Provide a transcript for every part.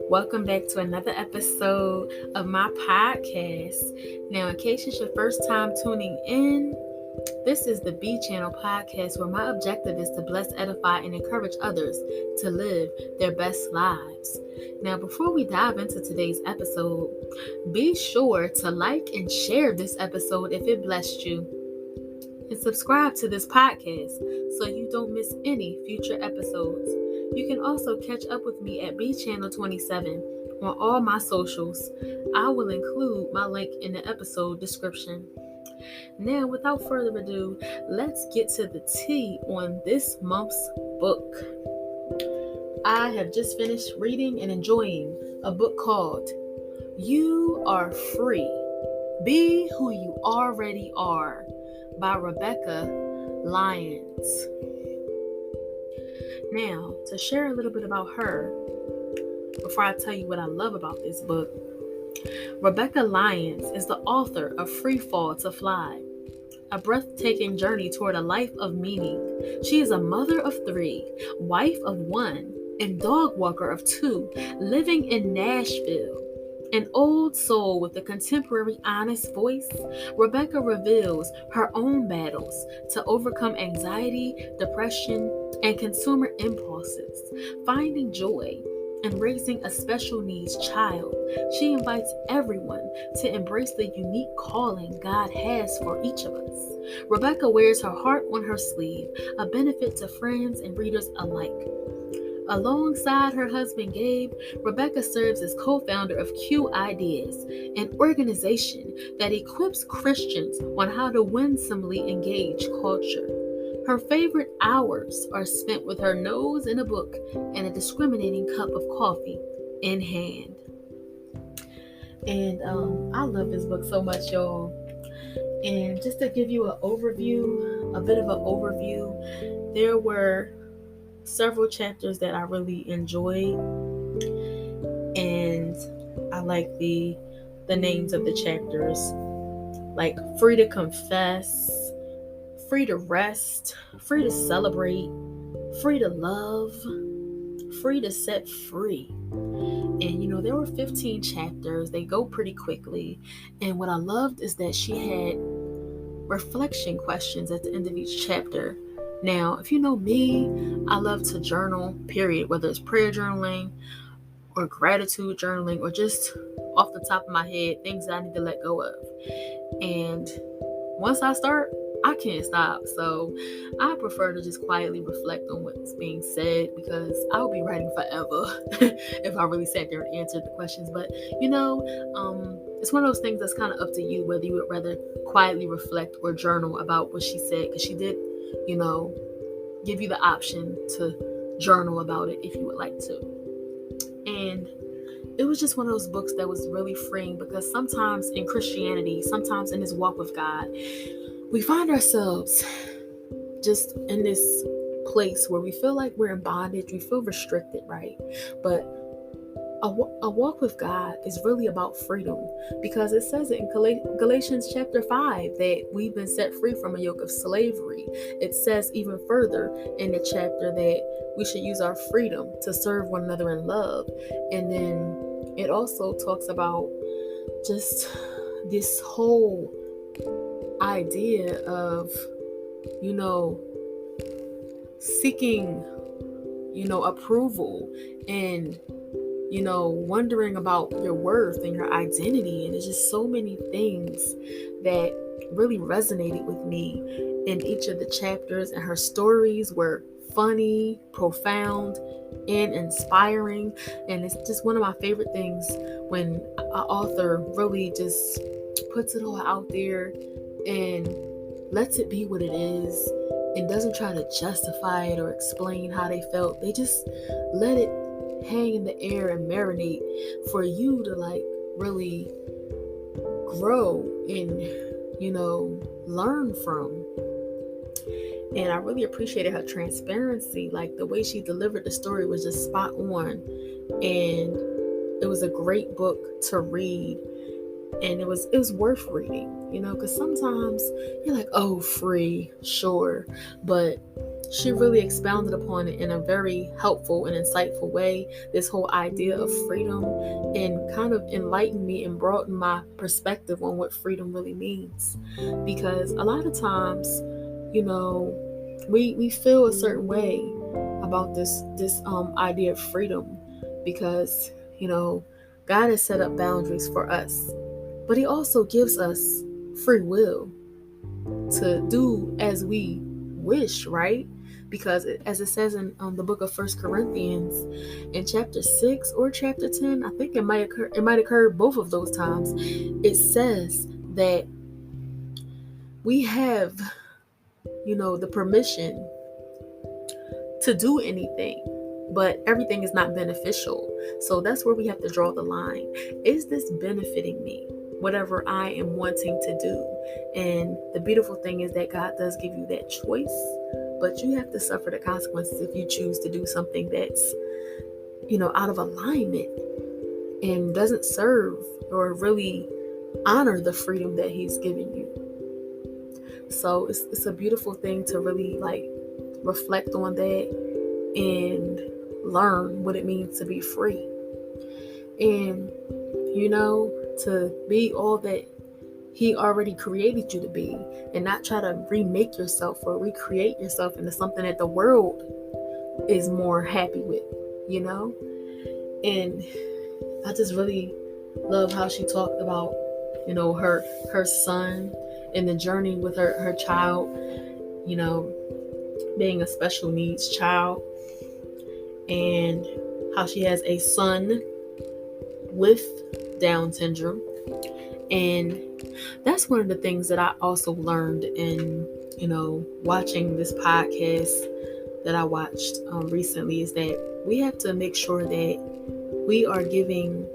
Welcome back to another episode of my podcast. Now, in case it's your first time tuning in, this is the B Channel podcast where my objective is to bless, edify, and encourage others to live their best lives. Now, before we dive into today's episode, be sure to like and share this episode if it blessed you, and subscribe to this podcast so you don't miss any future episodes. You can also catch up with me at B Channel 27 on all my socials. I will include my link in the episode description. Now, without further ado, let's get to the tea on this month's book. I have just finished reading and enjoying a book called You Are Free. Be Who You Already Are by Rebecca Lyons. Now, to share a little bit about her, before I tell you what I love about this book, Rebecca Lyons is the author of Free Fall to Fly, a breathtaking journey toward a life of meaning. She is a mother of 3, wife of 1, and dog walker of 2, living in Nashville. An old soul with a contemporary honest voice, Rebecca reveals her own battles to overcome anxiety, depression, and consumer impulses. Finding joy in raising a special needs child, she invites everyone to embrace the unique calling God has for each of us. Rebecca wears her heart on her sleeve, a benefit to friends and readers alike. Alongside her husband Gabe, Rebecca serves as co-founder of Q Ideas, an organization that equips Christians on how to winsomely engage culture. Her favorite hours are spent with her nose in a book and a discriminating cup of coffee in hand. And I love this book so much, y'all. And just to give you a bit of an overview, there were several chapters that I really enjoyed, and I like the names of the chapters, like Free to Confess, Free to Rest, Free to Celebrate, Free to Love, Free to Set Free. And there were 15 chapters. They go pretty quickly, and what I loved is that she had reflection questions at the end of each chapter. Now, if you know me, I love to journal, period, whether it's prayer journaling or gratitude journaling or just off the top of my head, things that I need to let go of. And once I start, I can't stop. So I prefer to just quietly reflect on what's being said, because I'll be writing forever if I really sat there and answered the questions. But, it's one of those things that's kind of up to you, whether you would rather quietly reflect or journal about what she said, because she did give you the option to journal about it if you would like to. And it was just one of those books that was really freeing, because sometimes in Christianity, sometimes in this walk with God, we find ourselves just in this place where we feel like we're in bondage, we feel restricted, right? But a walk with God is really about freedom, because it says it in Galatians chapter 5 that we've been set free from a yoke of slavery. It says even further in the chapter that we should use our freedom to serve one another in love. And then it also talks about just this whole idea of, seeking, approval and wondering about your worth and your identity. And there's just so many things that really resonated with me in each of the chapters, and her stories were funny, profound, and inspiring. And it's just one of my favorite things when an author really just puts it all out there and lets it be what it is and doesn't try to justify it or explain how they felt. They just let it hang in the air and marinate for you to really grow and learn from. And I really appreciated her transparency. Like, the way she delivered the story was just spot on, and it was a great book to read. And it was worth reading, because sometimes you're like, oh, free, sure, but she really expounded upon it in a very helpful and insightful way, this whole idea of freedom, and kind of enlightened me and broadened my perspective on what freedom really means. Because a lot of times, you know, we feel a certain way about this idea of freedom, because God has set up boundaries for us, but He also gives us free will to do as we wish, right? Because as it says in the book of First Corinthians, in chapter 6 or chapter 10, I think it might occur both of those times. It says that we have, the permission to do anything, but everything is not beneficial. So that's where we have to draw the line. Is this benefiting me? Whatever I am wanting to do. And the beautiful thing is that God does give you that choice, but you have to suffer the consequences if you choose to do something that's, out of alignment and doesn't serve or really honor the freedom that He's given you. So it's a beautiful thing to really reflect on that and learn what it means to be free. And, to be all that He already created you to be, and not try to remake yourself or recreate yourself into something that the world is more happy with, And I just really love how she talked about, her son and the journey with her child, being a special needs child, and how she has a son with Down syndrome. And that's one of the things that I also learned in, watching this podcast that I watched recently, is that we have to make sure that we are giving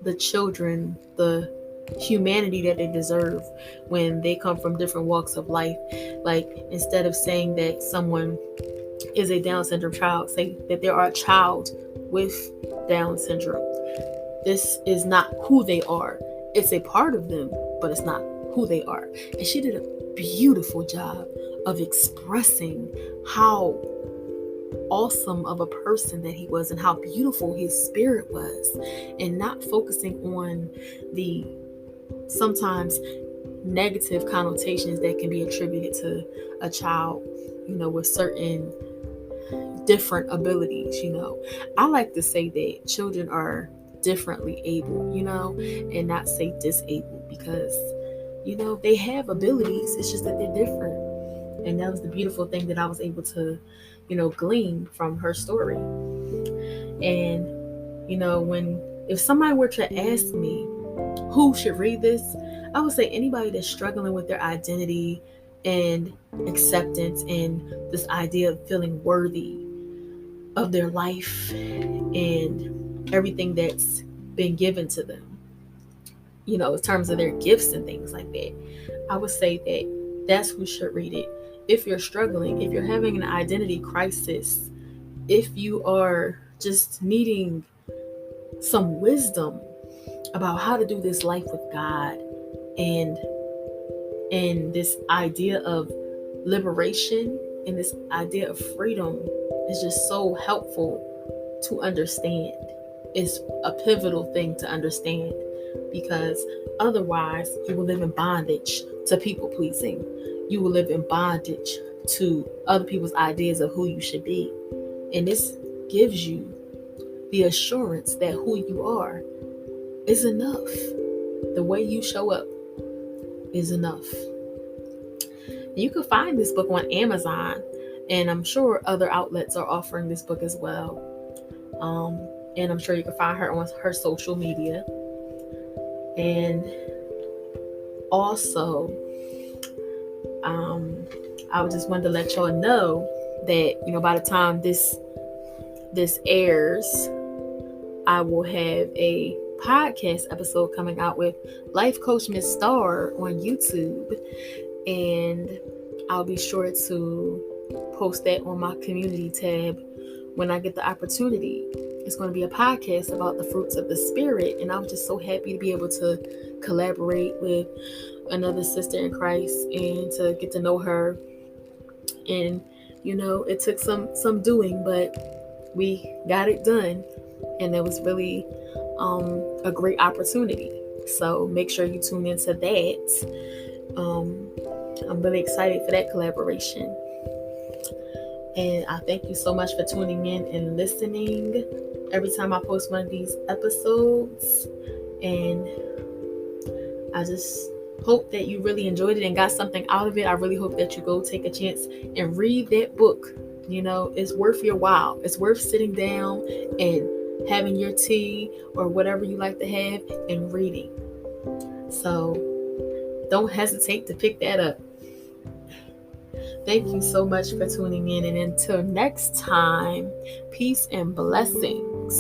the children the humanity that they deserve when they come from different walks of life. Like, instead of saying that someone is a Down syndrome child, say that they are a child with Down syndrome. This is not who they are. It's a part of them, but it's not who they are. And she did a beautiful job of expressing how awesome of a person that he was and how beautiful his spirit was, and not focusing on the sometimes negative connotations that can be attributed to a child, with certain different abilities. I like to say that children are differently able, and not say disabled, because they have abilities. It's just that they're different. And that was the beautiful thing that I was able to glean from her story. And if somebody were to ask me who should read this, I would say anybody that's struggling with their identity and acceptance, and this idea of feeling worthy of their life and everything that's been given to them, in terms of their gifts and things like that. I would say that that's who should read it. If you're struggling, if you're having an identity crisis, if you are just needing some wisdom about how to do this life with God, and this idea of liberation and this idea of freedom is just so helpful to understand. It's a pivotal thing to understand, because otherwise you will live in bondage to people pleasing. You will live in bondage to other people's ideas of who you should be. And this gives you the assurance that who you are is enough. The way you show up is enough. You can find this book on Amazon, and I'm sure other outlets are offering this book as well. And I'm sure you can find her on her social media. And also, I just wanted to let y'all know that, by the time this airs, I will have a podcast episode coming out with Life Coach Miss Star on YouTube, and I'll be sure to post that on my community tab when I get the opportunity. It's going to be a podcast about the fruits of the Spirit, and I'm just so happy to be able to collaborate with another sister in Christ and to get to know her And it took some doing, but we got it done, and it was really a great opportunity. So make sure you tune into that. I'm really excited for that collaboration. And I thank you so much for tuning in and listening every time I post one of these episodes. And I just hope that you really enjoyed it and got something out of it. I really hope that you go take a chance and read that book. It's worth your while. It's worth sitting down and having your tea or whatever you like to have and reading. So don't hesitate to pick that up. Thank you so much for tuning in. And until next time, peace and blessings.